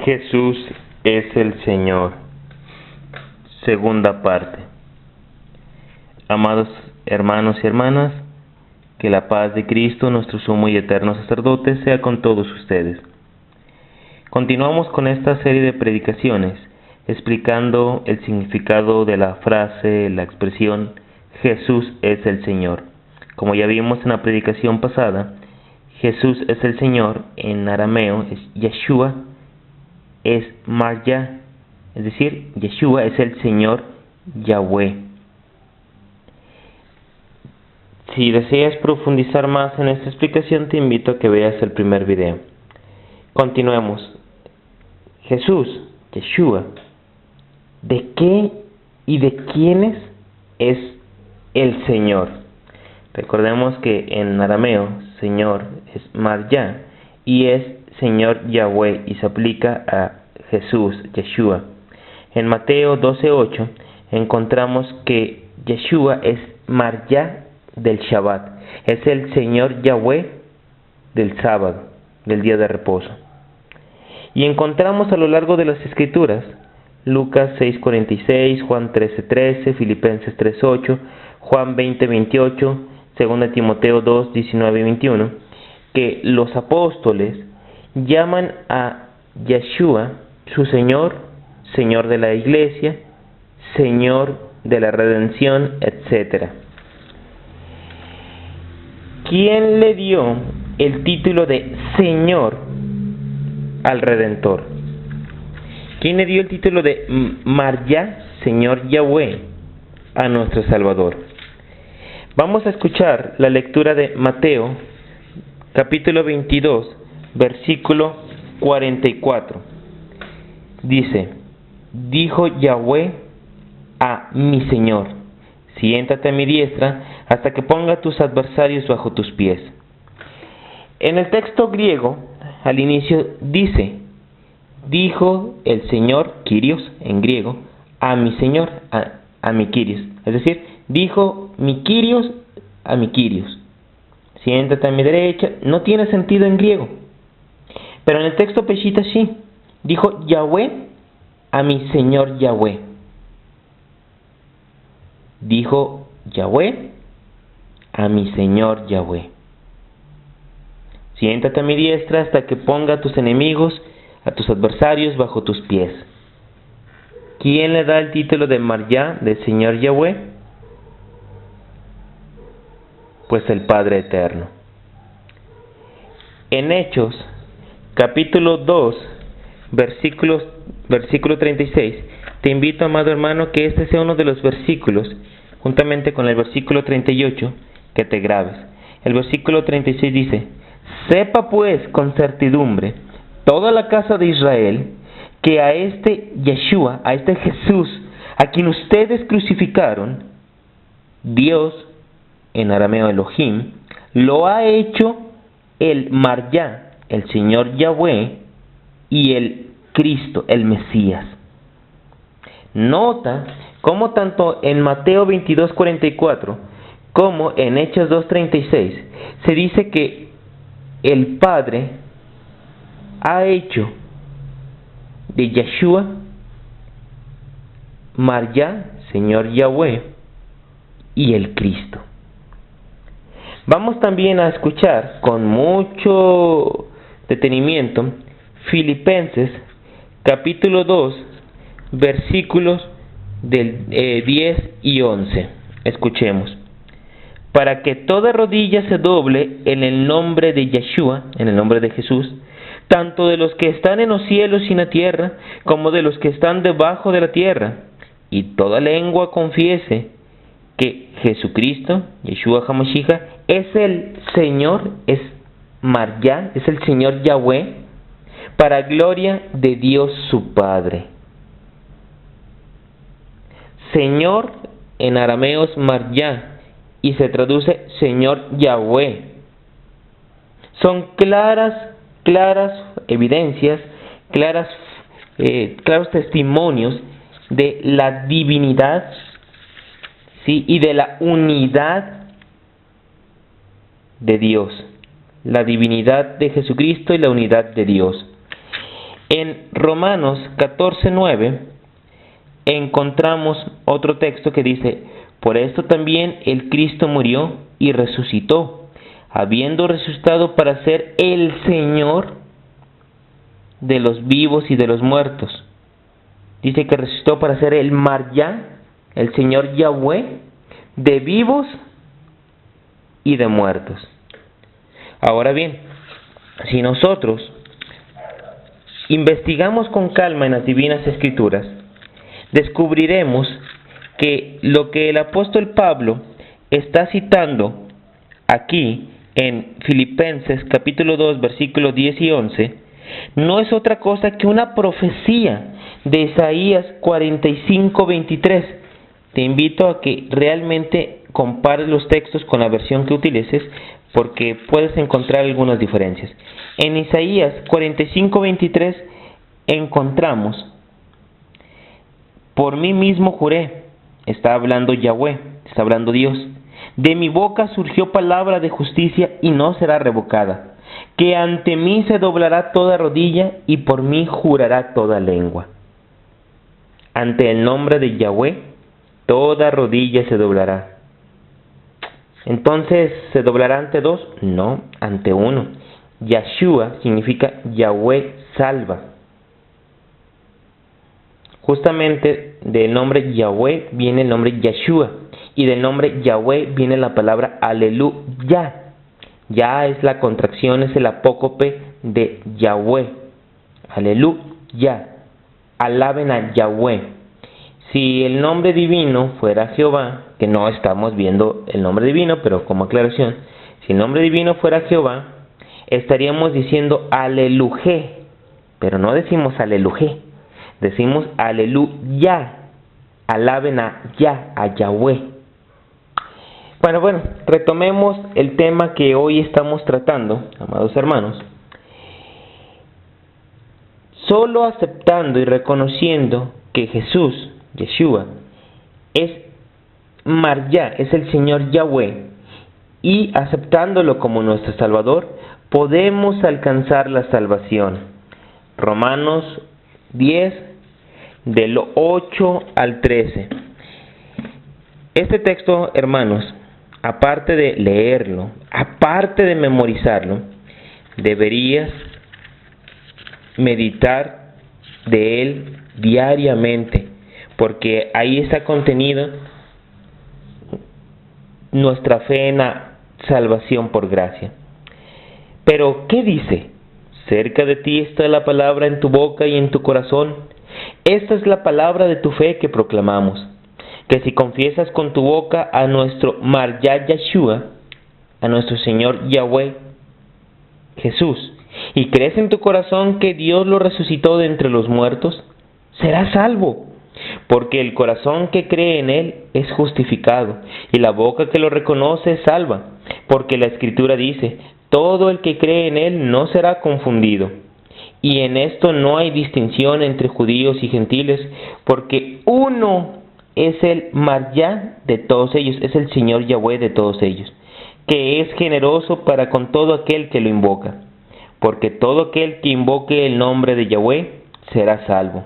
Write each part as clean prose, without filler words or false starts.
Jesús es el Señor. Segunda parte. Amados hermanos y hermanas, que la paz de Cristo, nuestro sumo y eterno sacerdote, sea con todos ustedes. Continuamos con esta serie de predicaciones, explicando el significado de la frase, la expresión Jesús es el Señor. Como ya vimos en la predicación pasada, Jesús es el Señor, en arameo es Yeshua, es Marya, es decir, Yeshua es el Señor Yahweh. Si deseas profundizar más en esta explicación, te invito a que veas el primer video. Continuemos. Jesús, Yeshua, ¿de qué y de quiénes es el Señor? Recordemos que en arameo, Señor es Marya y es Señor Yahweh y se aplica a Jesús, Yeshua. En Mateo 12:8 encontramos que Yeshua es Marya del Shabbat, es el Señor Yahweh del sábado, del día de reposo. Y encontramos a lo largo de las Escrituras, Lucas 6:46, Juan 13:13, Filipenses 3:8, Juan 20:28, 2 Timoteo 2:19 y 21, que los apóstoles llaman a Yeshua su Señor, Señor de la Iglesia, Señor de la redención, etc. ¿Quién le dio el título de Señor al Redentor? ¿Quién le dio el título de Marya, Señor Yahweh, a nuestro Salvador? Vamos a escuchar la lectura de Mateo, capítulo 22, versículo 44. Dice: dijo Yahweh a mi Señor, siéntate a mi diestra hasta que ponga a tus adversarios bajo tus pies. En el texto griego, al inicio dice: dijo el Señor, Kyrios en griego, a mi Señor, a mi Kyrios. Es decir, dijo mi Kyrios a mi Kyrios. Siéntate a mi derecha. No tiene sentido en griego. Pero en el texto Peshita sí. Dijo Yahweh a mi Señor Yahweh. Dijo Yahweh a mi Señor Yahweh. Siéntate a mi diestra hasta que ponga a tus enemigos, a tus adversarios bajo tus pies. ¿Quién le da el título de Marya, del Señor Yahweh? Pues el Padre Eterno. En Hechos, capítulo 2, versículo 36, te invito, amado hermano, que este sea uno de los versículos, juntamente con el versículo 38, que te grabes. El versículo 36 dice: sepa pues con certidumbre toda la casa de Israel que a este Yeshua, a este Jesús, a quien ustedes crucificaron, Dios, en arameo Elohim, lo ha hecho el Marya, el Señor Yahweh, y el Cristo, el Mesías. Nota cómo tanto en Mateo 22:44 como en Hechos 2:36 se dice que el Padre ha hecho de Yeshua Marya, Señor Yahweh, y el Cristo. Vamos también a escuchar con mucho detenimiento Filipenses capítulo 2, versículos del 10 y 11. Escuchemos: para que toda rodilla se doble en el nombre de Yeshua, en el nombre de Jesús, tanto de los que están en los cielos y en la tierra, como de los que están debajo de la tierra, y toda lengua confiese que Jesucristo, Yeshua HaMashiach, es el Señor, es Marya, es el Señor Yahweh, para gloria de Dios su Padre. Señor en arameo es Marya y se traduce Señor Yahweh. Son claras evidencias, claros testimonios de la divinidad, ¿sí?, y de la unidad de Dios, la divinidad de Jesucristo y la unidad de Dios. En Romanos 14:9 encontramos otro texto que dice: por esto también el Cristo murió y resucitó, habiendo resucitado para ser el Señor de los vivos y de los muertos. Dice que resucitó para ser el Marya, el Señor Yahweh, de vivos y de muertos. Ahora bien, si nosotros investigamos con calma en las Divinas Escrituras, descubriremos que lo que el apóstol Pablo está citando aquí en Filipenses capítulo 2, versículos 10 y 11, no es otra cosa que una profecía de Isaías 45, 23. Te invito a que realmente compares los textos con la versión que utilices, porque puedes encontrar algunas diferencias. En Isaías 45, 23 encontramos: por mí mismo juré, está hablando Yahweh, está hablando Dios, de mi boca surgió palabra de justicia y no será revocada, que ante mí se doblará toda rodilla y por mí jurará toda lengua. Ante el nombre de Yahweh, toda rodilla se doblará. Entonces, ¿se doblará ante dos? No, ante uno. Yahshua significa Yahweh salva. Justamente del nombre Yahweh viene el nombre Yeshua, y del nombre Yahweh viene la palabra aleluya. Ya es la contracción, es el apócope de Yahweh. Aleluya. Alaben a Yahweh. Si el nombre divino fuera Jehová, que no estamos viendo el nombre divino, pero como aclaración, si el nombre divino fuera Jehová, estaríamos diciendo alelujé, pero no decimos alelujé, decimos aleluya. Alaben a Yahweh. Bueno, retomemos el tema que hoy estamos tratando, amados hermanos. Solo aceptando y reconociendo que Jesús, Yeshua, es Marya, es el Señor Yahweh, y aceptándolo como nuestro Salvador, podemos alcanzar la salvación. Romanos 10, del 8 al 13. Este texto, hermanos, aparte de leerlo, aparte de memorizarlo, deberías meditar de él diariamente, porque ahí está contenido nuestra fe en la salvación por gracia. Pero, ¿qué dice? Cerca de ti está la palabra en tu boca y en tu corazón. Esta es la palabra de tu fe que proclamamos, que si confiesas con tu boca a nuestro Marya Yeshua, a nuestro Señor Yahweh Jesús, y crees en tu corazón que Dios lo resucitó de entre los muertos, serás salvo. Porque el corazón que cree en Él es justificado, y la boca que lo reconoce es salva. Porque la Escritura dice: todo el que cree en Él no será confundido. Y en esto no hay distinción entre judíos y gentiles, porque uno es el Marya de todos ellos, es el Señor Yahweh de todos ellos, que es generoso para con todo aquel que lo invoca. Porque todo aquel que invoque el nombre de Yahweh será salvo.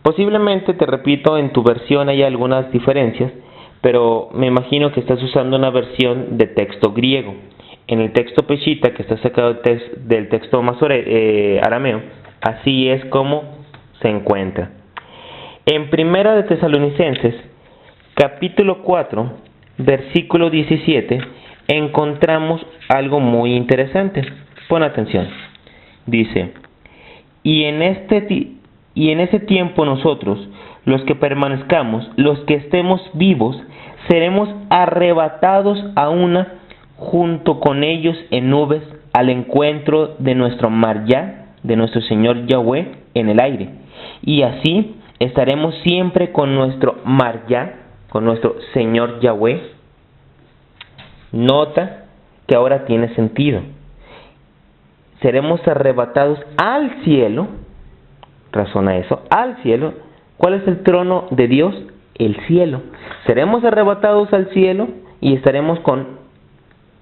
Posiblemente, te repito, en tu versión hay algunas diferencias, pero me imagino que estás usando una versión de texto griego. En el texto Peshita, que está sacado del texto arameo, así es como se encuentra. En Primera de Tesalonicenses, capítulo 4, versículo 17, encontramos algo muy interesante. Pon atención. Dice: y en ese tiempo nosotros, los que permanezcamos, los que estemos vivos, seremos arrebatados a una junto con ellos en nubes al encuentro de nuestro Marya, de nuestro Señor Yahweh, en el aire. Y así estaremos siempre con nuestro Marya, con nuestro Señor Yahweh. Nota que ahora tiene sentido. Seremos arrebatados al cielo. Razona eso, al cielo. ¿Cuál es el trono de Dios? El cielo. Seremos arrebatados al cielo y estaremos con...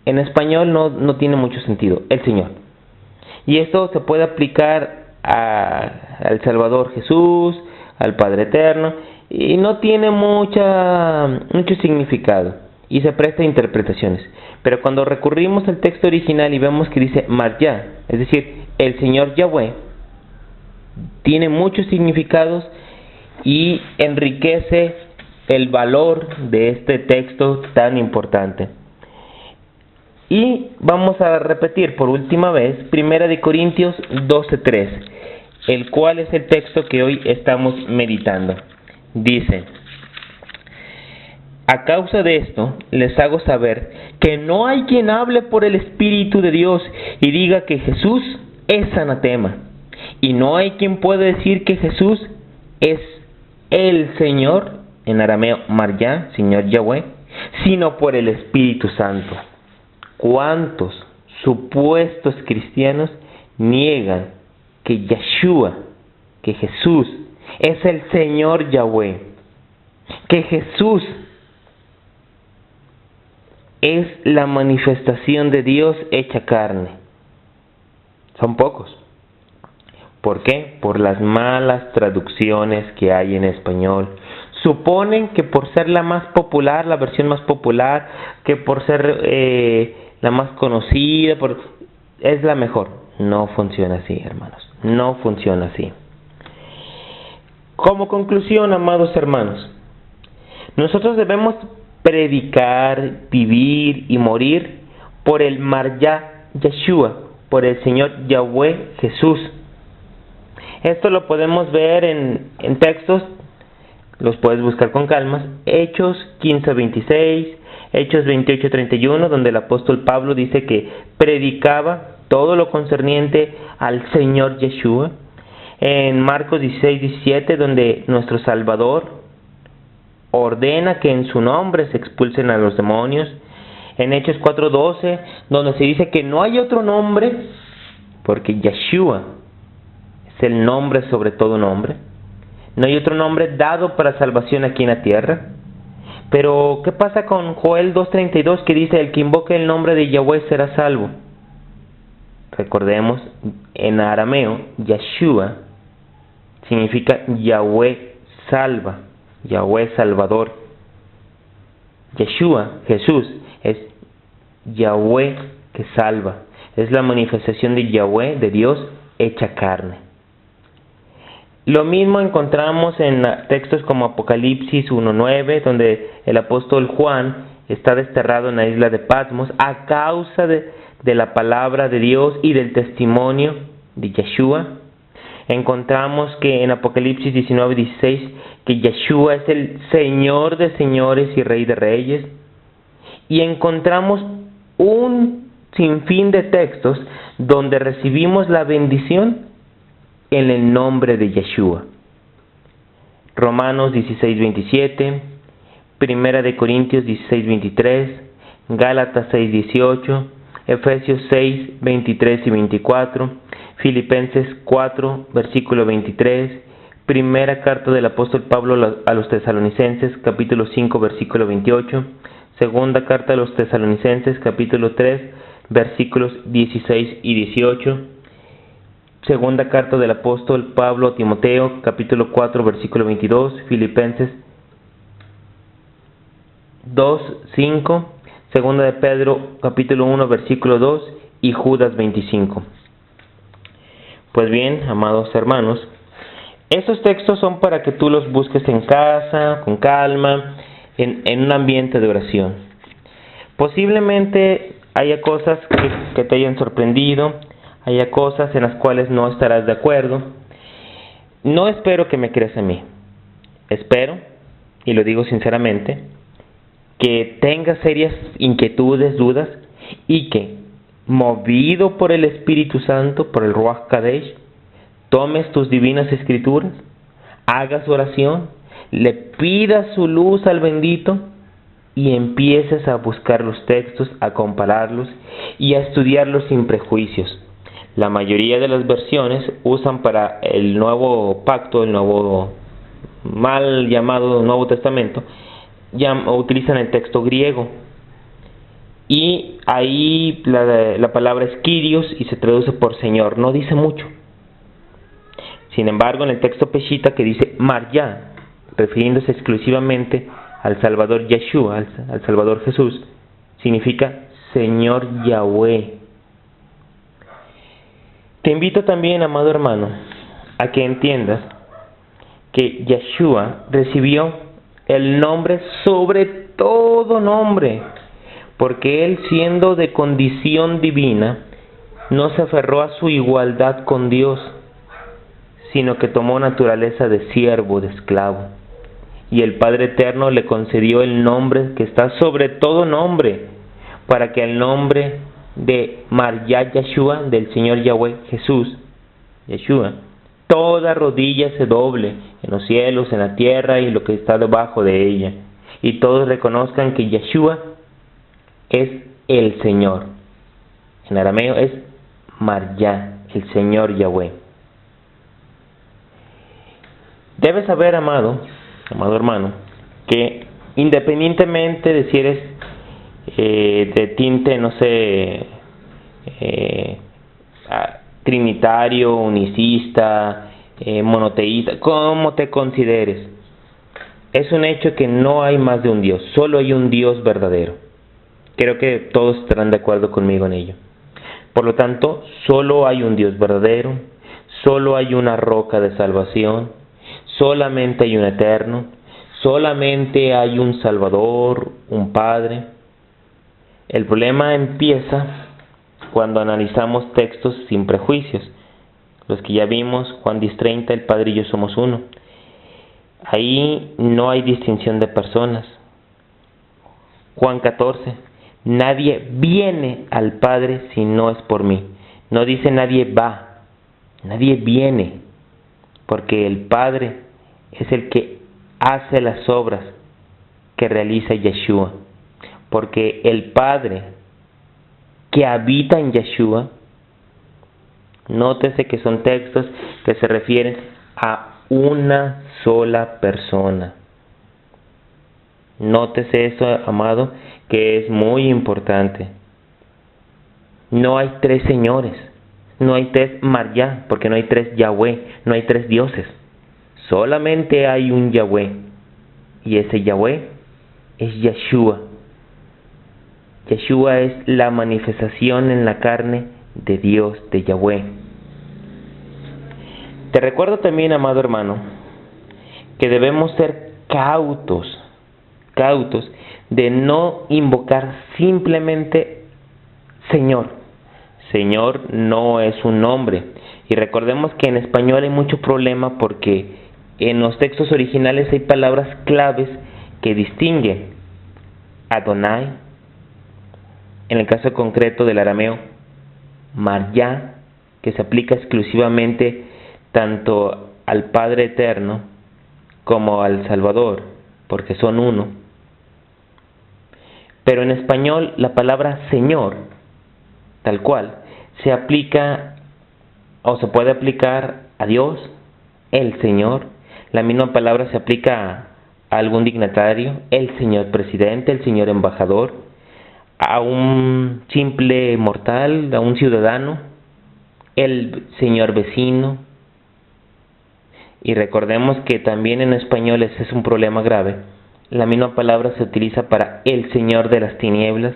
En español no tiene mucho sentido, el Señor. Y esto se puede aplicar al Salvador Jesús, al Padre Eterno, y no tiene mucho significado y se presta a interpretaciones. Pero cuando recurrimos al texto original y vemos que dice Marjá, es decir, el Señor Yahweh, tiene muchos significados y enriquece el valor de este texto tan importante. Y vamos a repetir por última vez 1 Corintios 12:3, el cual es el texto que hoy estamos meditando. Dice: a causa de esto les hago saber que no hay quien hable por el Espíritu de Dios y diga que Jesús es anatema, y no hay quien pueda decir que Jesús es el Señor, en arameo Marjá, Señor Yahweh, sino por el Espíritu Santo. ¿Cuántos supuestos cristianos niegan que Yeshua, que Jesús es el Señor Yahweh, que Jesús es la manifestación de Dios hecha carne? Son pocos. ¿Por qué? Por las malas traducciones que hay en español. Suponen que por ser la más popular, la versión más popular, que por ser la más conocida, es la mejor. No funciona así, hermanos. No funciona así. Como conclusión, amados hermanos, nosotros debemos predicar, vivir y morir por el Marjá Yeshua, por el Señor Yahweh Jesús. Esto lo podemos ver en textos, los puedes buscar con calma, Hechos 15:26, Hechos 28:31, donde el apóstol Pablo dice que predicaba todo lo concerniente al Señor Yeshua. En Marcos 16:17, donde nuestro Salvador ordena que en su nombre se expulsen a los demonios. En Hechos 4:12, donde se dice que no hay otro nombre, porque Yeshua es el nombre sobre todo nombre. No hay otro nombre dado para salvación aquí en la tierra. Pero, ¿qué pasa con Joel 2:32, que dice: el que invoque el nombre de Yahweh será salvo? Recordemos, en arameo, Yeshua significa Yahweh salva, Yahweh salvador. Yeshua, Jesús, es Yahweh que salva. Es la manifestación de Yahweh, de Dios, hecha carne. Lo mismo encontramos en textos como Apocalipsis 1:9, donde el apóstol Juan está desterrado en la isla de Patmos a causa de la palabra de Dios y del testimonio de Yeshua. Encontramos que en Apocalipsis 19:16 que Yeshua es el Señor de señores y Rey de reyes. Y encontramos un sinfín de textos donde recibimos la bendición en el nombre de Yeshua. Romanos 16:27, 1 Corintios 16:23, Gálatas 6:18, Efesios 6:23 y 24, Filipenses 4, versículo 23, primera carta del apóstol Pablo a los tesalonicenses, capítulo 5, versículo 28, segunda carta a los tesalonicenses, capítulo 3, versículos 16 y 18, segunda carta del apóstol Pablo a Timoteo, capítulo 4, versículo 22, Filipenses 2, 5, segunda de Pedro, capítulo 1, versículo 2 y Judas 25. Pues bien, amados hermanos, estos textos son para que tú los busques en casa, con calma, en un ambiente de oración. Posiblemente haya cosas que te hayan sorprendido, haya cosas en las cuales no estarás de acuerdo. No espero que me creas a mí. Espero, y lo digo sinceramente, que tengas serias inquietudes, dudas, y que, movido por el Espíritu Santo, por el Ruach Kadesh, tomes tus divinas escrituras, hagas oración, le pidas su luz al bendito y empieces a buscar los textos, a compararlos y a estudiarlos sin prejuicios. La mayoría de las versiones usan para el nuevo pacto, el nuevo mal llamado Nuevo Testamento, utilizan el texto griego. Y ahí la palabra es Kyrios y se traduce por Señor. No dice mucho. Sin embargo, en el texto peshita que dice Marya, refiriéndose exclusivamente al Salvador Yeshua, al Salvador Jesús, significa Señor Yahweh. Te invito también, amado hermano, a que entiendas que Yeshua recibió el nombre sobre todo nombre, porque él, siendo de condición divina, no se aferró a su igualdad con Dios, sino que tomó naturaleza de siervo, de esclavo. Y el Padre Eterno le concedió el nombre que está sobre todo nombre, para que el nombre de Marya Yeshua, del Señor Yahweh Jesús, Yeshua, toda rodilla se doble, en los cielos, en la tierra y lo que está debajo de ella, y todos reconozcan que Yeshua es el Señor. En arameo es Marya, el Señor Yahweh. Debes saber, amado hermano, que independientemente de si eres de tinte, no sé, trinitario, unicista, monoteísta, como te consideres, es un hecho que no hay más de un Dios, solo hay un Dios verdadero. Creo que todos estarán de acuerdo conmigo en ello. Por lo tanto, solo hay un Dios verdadero, solo hay una roca de salvación, solamente hay un eterno, solamente hay un Salvador, un Padre. El problema empieza cuando analizamos textos sin prejuicios. Los que ya vimos, Juan 10:30, el Padre y yo somos uno. Ahí no hay distinción de personas. Juan 14, nadie viene al Padre si no es por mí. No dice nadie va, nadie viene, porque el Padre es el que hace las obras que realiza Yeshua. Porque el Padre que habita en Yeshua, nótese que son textos que se refieren a una sola persona. Nótese eso, amado, que es muy importante. No hay tres señores, no hay tres Marya, porque no hay tres Yahweh, no hay tres dioses. Solamente hay un Yahweh, y ese Yahweh es Yeshua. Yeshua es la manifestación en la carne de Dios, de Yahweh. Te recuerdo también, amado hermano, que debemos ser cautos de no invocar simplemente Señor. Señor no es un nombre. Y recordemos que en español hay mucho problema porque en los textos originales hay palabras claves que distinguen Adonai, en el caso concreto del arameo, Marya, que se aplica exclusivamente tanto al Padre Eterno como al Salvador, porque son uno. Pero en español la palabra Señor, tal cual, se aplica o se puede aplicar a Dios, el Señor. La misma palabra se aplica a algún dignatario, el señor presidente, el señor embajador, a un simple mortal, a un ciudadano, el señor vecino. Y recordemos que también en español ese es un problema grave. La misma palabra se utiliza para el señor de las tinieblas,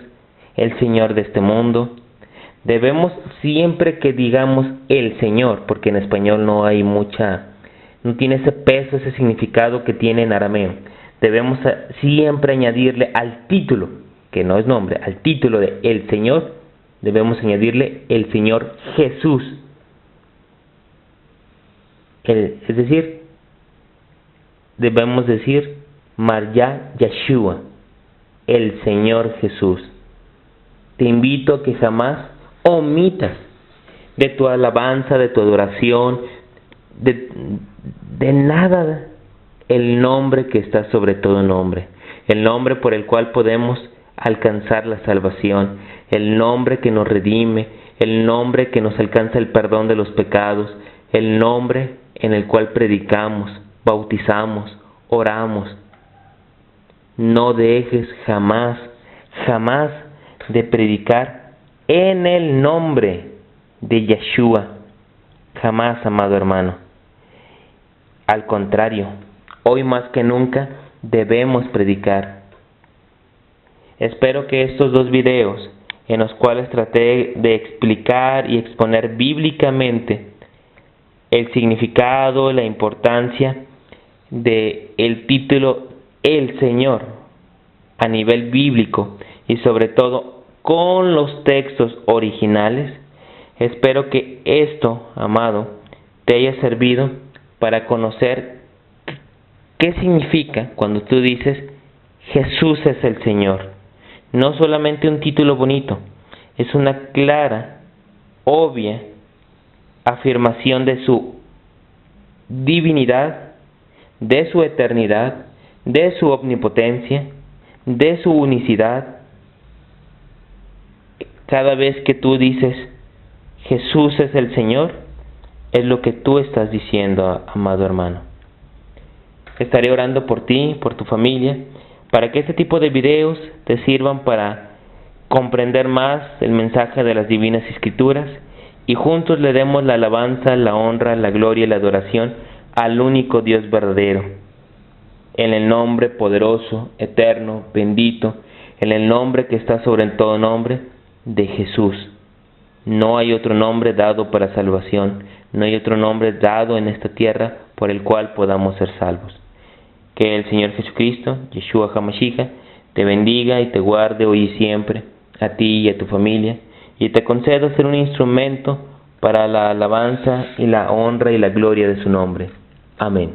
el señor de este mundo. Debemos siempre que digamos el Señor, porque en español no tiene ese peso, ese significado que tiene en arameo. Debemos siempre añadirle al título, que no es nombre, al título de el Señor, debemos añadirle el Señor Jesús. Es decir, debemos decir Marya Yeshua, el Señor Jesús. Te invito a que jamás omitas de tu alabanza, de tu adoración, de nada, el nombre que está sobre todo nombre, el nombre por el cual podemos alcanzar la salvación, el nombre que nos redime, el nombre que nos alcanza el perdón de los pecados, el nombre en el cual predicamos, bautizamos, oramos. No dejes jamás de predicar en el nombre de Yeshua. Jamás, amado hermano. Al contrario, hoy más que nunca debemos predicar. Espero que estos 2 videos, en los cuales traté de explicar y exponer bíblicamente el significado, la importancia del título El Señor a nivel bíblico y sobre todo con los textos originales, espero que esto, amado, te haya servido para conocer qué significa cuando tú dices Jesús es el Señor. No solamente un título bonito, es una clara, obvia afirmación de su divinidad, de su eternidad, de su omnipotencia, de su unicidad. Cada vez que tú dices Jesús es el Señor, es lo que tú estás diciendo, amado hermano. Estaré orando por ti, por tu familia, para que este tipo de videos te sirvan para comprender más el mensaje de las divinas escrituras y juntos le demos la alabanza, la honra, la gloria y la adoración al único Dios verdadero. En el nombre poderoso, eterno, bendito, en el nombre que está sobre todo nombre, de Jesús. No hay otro nombre dado para salvación, no hay otro nombre dado en esta tierra por el cual podamos ser salvos. Que el Señor Jesucristo, Yeshua HaMashiach, te bendiga y te guarde hoy y siempre, a ti y a tu familia, y te conceda ser un instrumento para la alabanza y la honra y la gloria de su nombre. Amén.